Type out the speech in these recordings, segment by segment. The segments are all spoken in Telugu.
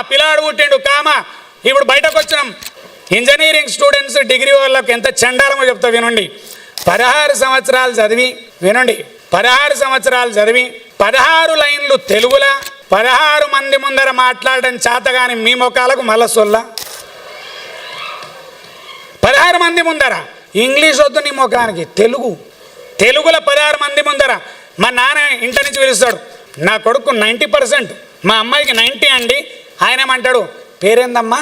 పిల్లాడు పుట్టిండు కామా. ఇప్పుడు బయటకు వచ్చినాం. ఇంజనీరింగ్ స్టూడెంట్స్ డిగ్రీ వాళ్ళకి ఎంత చండాలమో చెప్తా వినండి. 16 సంవత్సరాలు చదివి వినండి, 16 సంవత్సరాలు చదివి 16 లైన్లు తెలుగులా 16 మంది ముందర మాట్లాడడం చేతగాని మీ మొఖాలకు మలసొల్ల. 16 మంది ముందర ఇంగ్లీష్ వద్దు నీ ముఖానికి, తెలుగులో 16 మంది ముందర. మా నాన్న ఇంటి నుంచి పిలుస్తాడు, నా కొడుకు 90%, మా అమ్మాయికి 90 అండి. ఆయన ఏమంటాడు, పేరేందమ్మా?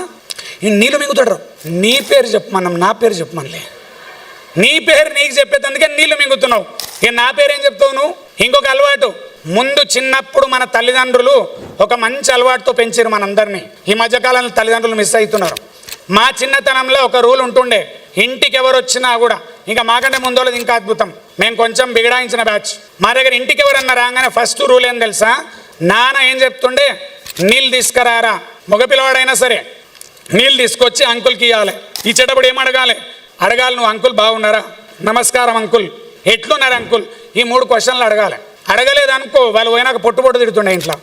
నీళ్ళు మింగుతాడు. నీ పేరు చెప్పమన్నాం, నా పేరు చెప్పమనిలే. నీ పేరు నీకు చెప్పేది, అందుకే నీళ్ళు మింగుతున్నావు. ఇక నా పేరేం చెప్తావు నువ్వు? ఇంకొక అలవాటు, ముందు చిన్నప్పుడు మన తల్లిదండ్రులు ఒక మంచి అలవాటుతో పెంచారు మనందరినీ. ఈ మధ్యకాలంలో తల్లిదండ్రులు మిస్ అవుతున్నారు. మా చిన్నతనంలో ఒక రూల్ ఉంటుండే, ఇంటికి ఎవరు వచ్చినా కూడా, ఇంకా మాకంటే ముందోళ్ళది ఇంకా అద్భుతం, మేము కొంచెం బిగడాయించిన బ్యాచ్. మా దగ్గర ఇంటికి ఎవరన్నా రాగానే ఫస్ట్ రూల్ ఏం తెలుసా? నాన్న ఏం చెప్తుండే, నీళ్ళు తీసుకురారా. మగపిల్లవాడైనా సరే నీళ్ళు తీసుకొచ్చి అంకుల్కి ఇవ్వాలి. ఇచ్చేటప్పుడు ఏం అడగాలి? నువ్వు అంకుల్ బాగున్నారా, నమస్కారం అంకుల్, ఎట్లున్నారు అంకుల్, ఈ 3 క్వశ్చన్లు అడగాలి. అడగలేదనుకో వాళ్ళు పోయినాక పొట్టు తిడుతుండే ఇంట్లో.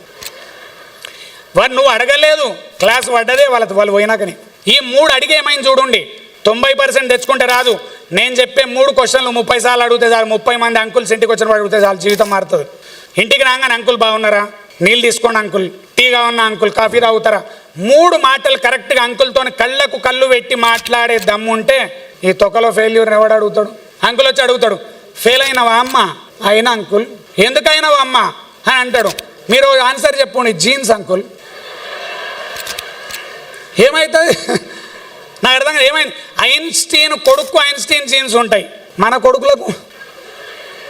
నువ్వు అడగలేదు, క్లాస్ పడ్డదే వాళ్ళు పోయినాకని. ఈ 3 అడిగి ఏమైంది చూడండి, 90% తెచ్చుకుంటే రాదు. నేను చెప్పే 3 క్వశ్చన్లు 30 సార్లు అడిగితే చాలు, 30 మంది అంకుల్స్ ఇంటికి వచ్చిన అడిగితే చాలు, జీవితం మారుతుంది. ఇంటికి రాగానే అంకుల్ బాగున్నారా, నీళ్ళు తీసుకోండి అంకుల్, టీ కావన్నా అంకుల్, కాఫీ తాగుతారా, 3 మాటలు కరెక్ట్గా అంకుల్తో కళ్ళకు కళ్ళు పెట్టి మాట్లాడే దమ్ముంటే ఈ తొక్కలో ఫెయిల్యూర్ ఎవడు అడుగుతాడు? అంకుల్ వచ్చి అడుగుతాడు, ఫెయిల్ అయినావా అమ్మ? అయినా అంకుల్. ఎందుకు అయినావా అమ్మ అని అంటాడు. మీరు ఆన్సర్ చెప్పండి, జీన్స్ అంకుల్. ఏమవుతుంది? నాకు అర్థం కాదు ఏమైంది. ఐన్స్టీన్ కొడుకు ఐన్స్టీన్ జీన్స్ ఉంటాయి, మన కొడుకులకు